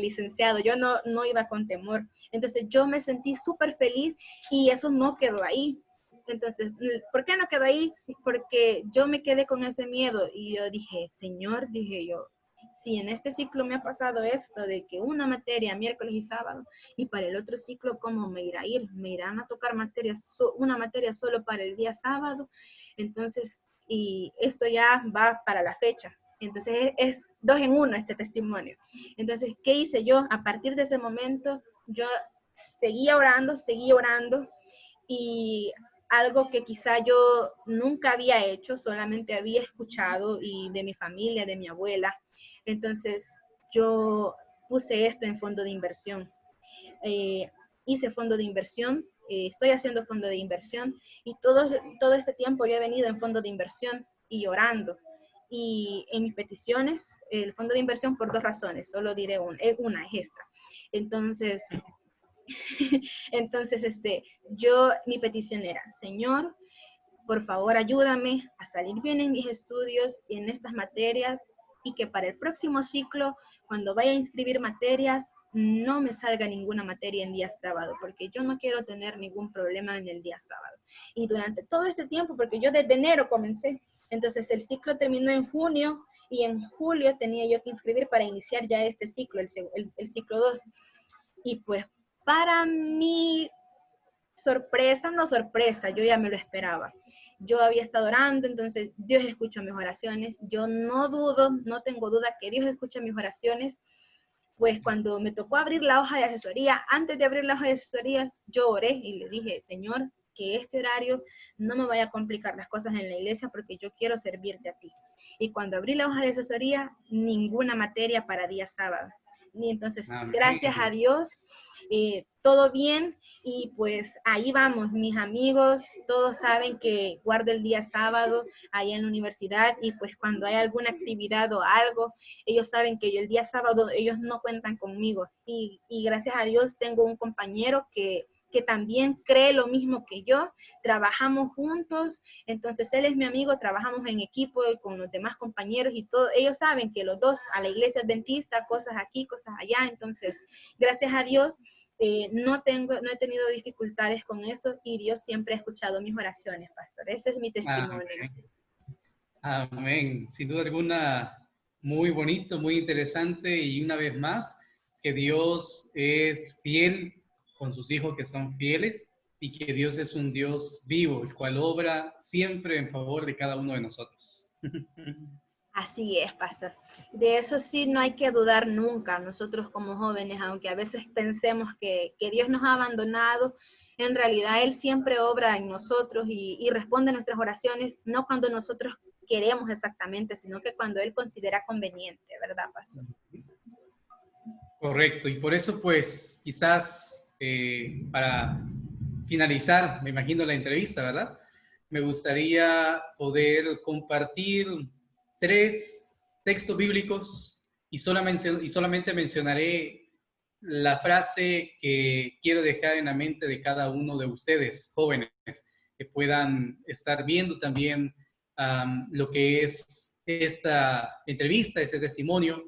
licenciado, yo no iba con temor. Entonces yo me sentí súper feliz, y eso no quedó ahí. Entonces, ¿por qué no quedó ahí? Porque yo me quedé con ese miedo y yo dije, Señor, dije yo, si en este ciclo me ha pasado esto de que una materia miércoles y sábado, y para el otro ciclo, ¿cómo me irá a ir? ¿Me irán a tocar una materia solo para el día sábado? Entonces, y esto ya va para la fecha. Entonces es 2 en 1 este testimonio. Entonces, ¿qué hice yo? A partir de ese momento, yo seguía orando, y algo que quizá yo nunca había hecho, solamente había escuchado, y de mi familia, de mi abuela. Entonces, yo puse esto en fondo de inversión. Eh, Hice fondo de inversión, estoy haciendo fondo de inversión, y todo este tiempo yo he venido en fondo de inversión y orando. Y en mis peticiones, el fondo de inversión, por 2 razones, solo diré una es esta. Entonces, mi petición era, Señor, por favor ayúdame a salir bien en mis estudios y en estas materias, y que para el próximo ciclo, cuando vaya a inscribir materias, no me salga ninguna materia en día sábado, porque yo no quiero tener ningún problema en el día sábado. Y durante todo este tiempo, porque yo desde enero comencé, entonces el ciclo terminó en junio y en julio tenía yo que inscribir para iniciar ya este ciclo, el ciclo 2. Y pues para mi sorpresa, no sorpresa, yo ya me lo esperaba. Yo había estado orando, entonces Dios escucha mis oraciones. Yo no dudo, no tengo duda que Dios escucha mis oraciones. Pues cuando me tocó abrir la hoja de asesoría, antes de abrir la hoja de asesoría, yo oré y le dije, Señor, que este horario no me vaya a complicar las cosas en la iglesia porque yo quiero servirte a ti. Y cuando abrí la hoja de asesoría, ninguna materia para día sábado. Y entonces, gracias a Amén. Dios, todo bien. Y pues ahí vamos, mis amigos, todos saben que guardo el día sábado ahí en la universidad y pues cuando hay alguna actividad o algo, ellos saben que el día sábado ellos no cuentan conmigo. Y gracias a Dios tengo un compañero que también cree lo mismo que yo, trabajamos juntos, entonces él es mi amigo, trabajamos en equipo con los demás compañeros y todo, ellos saben que los dos a la iglesia adventista, cosas aquí, cosas allá, entonces gracias a Dios no he tenido dificultades con eso y Dios siempre ha escuchado mis oraciones, pastor, ese es mi testimonio. Amén. Amén. Sin duda alguna, muy bonito, muy interesante y una vez más, que Dios es fiel con sus hijos que son fieles y que Dios es un Dios vivo, el cual obra siempre en favor de cada uno de nosotros. Así es, pastor. De eso sí no hay que dudar nunca. Nosotros como jóvenes, aunque a veces pensemos que Dios nos ha abandonado, en realidad Él siempre obra en nosotros y responde nuestras oraciones, no cuando nosotros queremos exactamente, sino que cuando Él considera conveniente, ¿verdad, pastor? Correcto, y por eso pues quizás para finalizar, me imagino la entrevista, ¿verdad? Me gustaría poder compartir 3 textos bíblicos y solamente mencionaré la frase que quiero dejar en la mente de cada uno de ustedes, jóvenes, que puedan estar viendo también lo que es esta entrevista, este testimonio.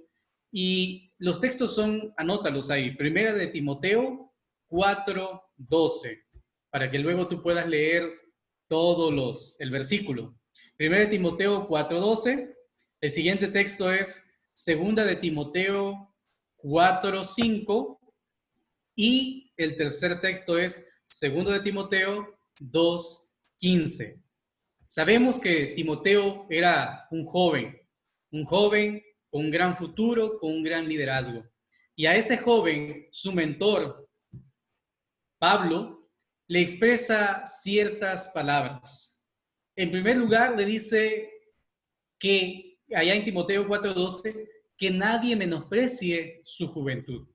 Y los textos son, anótalos ahí, Primera de Timoteo 4:12, para que luego tú puedas leer el versículo. Primera de Timoteo 4:12, el siguiente texto es Segunda de Timoteo 4:5 y el tercer texto es Segundo de Timoteo 2:15. Sabemos que Timoteo era un joven con un gran futuro, con un gran liderazgo. Y a ese joven, su mentor, Pablo, le expresa ciertas palabras. En primer lugar, le dice que, allá en Timoteo 4:12, que nadie menosprecie su juventud.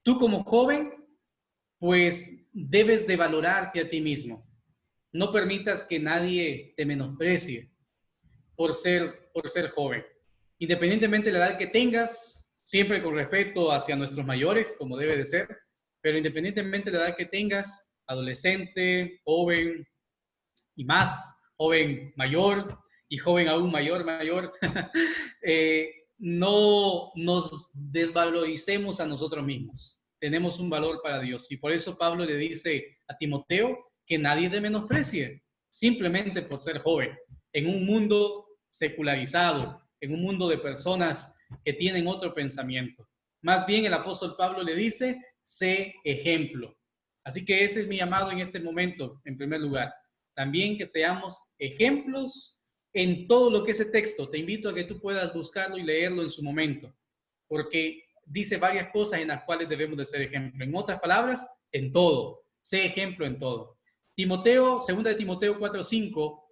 Tú como joven, pues debes de valorarte a ti mismo. No permitas que nadie te menosprecie por ser joven. Independientemente de la edad que tengas, siempre con respeto hacia nuestros mayores, como debe de ser, pero independientemente de la edad que tengas, adolescente, joven y más, joven mayor y joven aún mayor, no nos desvaloricemos a nosotros mismos. Tenemos un valor para Dios y por eso Pablo le dice a Timoteo que nadie te menosprecie, simplemente por ser joven, en un mundo secularizado, en un mundo de personas que tienen otro pensamiento. Más bien el apóstol Pablo le dice, sé ejemplo. Así que ese es mi llamado en este momento, en primer lugar. También que seamos ejemplos en todo lo que ese texto. Te invito a que tú puedas buscarlo y leerlo en su momento, porque dice varias cosas en las cuales debemos de ser ejemplo. En otras palabras, en todo. Sé ejemplo en todo. Timoteo, segunda de Timoteo 4:5,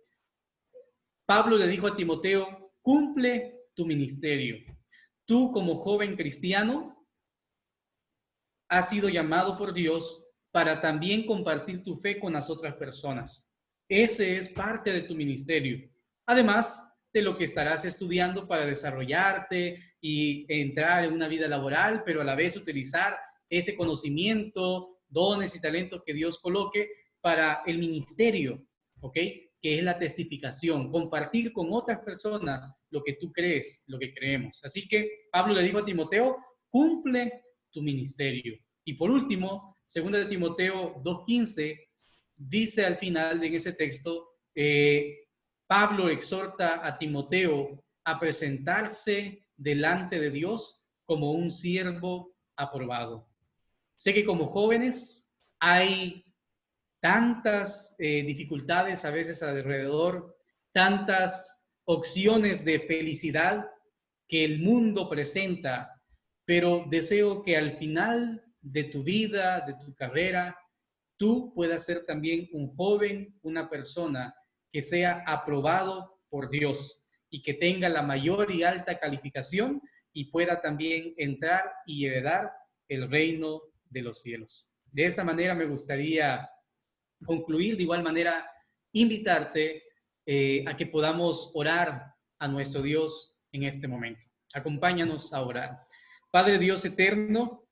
Pablo le dijo a Timoteo, cumple tu ministerio. Tú como joven cristiano has sido llamado por Dios para también compartir tu fe con las otras personas. Ese es parte de tu ministerio. Además de lo que estarás estudiando para desarrollarte y entrar en una vida laboral, pero a la vez utilizar ese conocimiento, dones y talentos que Dios coloque para el ministerio, ¿ok? Que es la testificación, compartir con otras personas lo que tú crees, lo que creemos. Así que Pablo le dijo a Timoteo, cumple tu ministerio. Y por último, 2 de Timoteo 2:15, dice al final en ese texto, Pablo exhorta a Timoteo a presentarse delante de Dios como un siervo aprobado. Sé que como jóvenes hay tantas dificultades a veces alrededor, tantas opciones de felicidad que el mundo presenta, pero deseo que al final de tu vida, de tu carrera, tú puedas ser también un joven, una persona que sea aprobado por Dios y que tenga la mayor y alta calificación y pueda también entrar y heredar el reino de los cielos. De esta manera me gustaría concluir, de igual manera invitarte a que podamos orar a nuestro Dios en este momento. Acompáñanos a orar. Padre Dios eterno,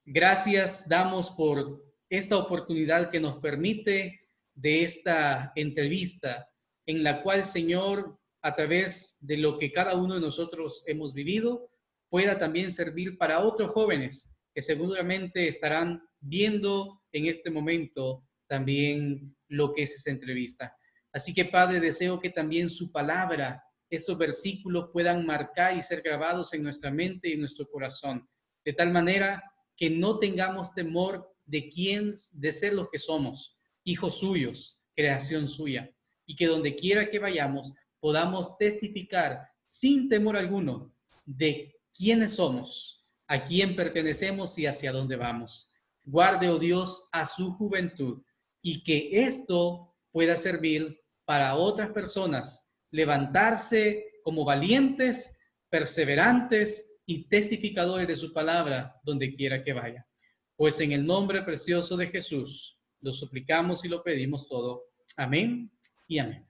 gracias damos por esta oportunidad que nos permite de esta entrevista en la cual, Señor, a través de lo que cada uno de nosotros hemos vivido, pueda también servir para otros jóvenes que seguramente estarán viendo en este momento también lo que es esta entrevista. Así que, Padre, deseo que también su palabra, estos versículos puedan marcar y ser grabados en nuestra mente y en nuestro corazón, de tal manera que no tengamos temor de ser lo que somos, hijos suyos, creación suya, y que donde quiera que vayamos podamos testificar sin temor alguno de quiénes somos, a quién pertenecemos y hacia dónde vamos. Guarde, oh Dios, a su juventud y que esto pueda servir para otras personas, levantarse como valientes, perseverantes y testificadores de su palabra donde quiera que vaya. Pues en el nombre precioso de Jesús lo suplicamos y lo pedimos todo. Amén y amén.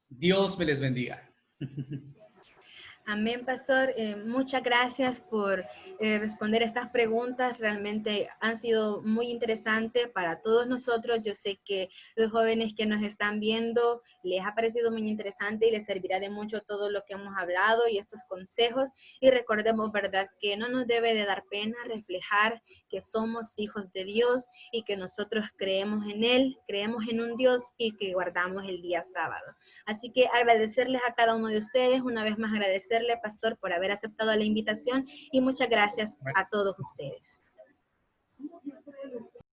Dios me les bendiga. Amén, pastor. Muchas gracias por responder estas preguntas. Realmente han sido muy interesantes para todos nosotros. Yo sé que los jóvenes que nos están viendo les ha parecido muy interesante y les servirá de mucho todo lo que hemos hablado y estos consejos. Y recordemos, ¿verdad?, que no nos debe de dar pena reflejar que somos hijos de Dios y que nosotros creemos en Él, creemos en un Dios y que guardamos el día sábado. Así que agradecerles a cada uno de ustedes, una vez más agradecerle, pastor, por haber aceptado la invitación y muchas gracias a todos ustedes.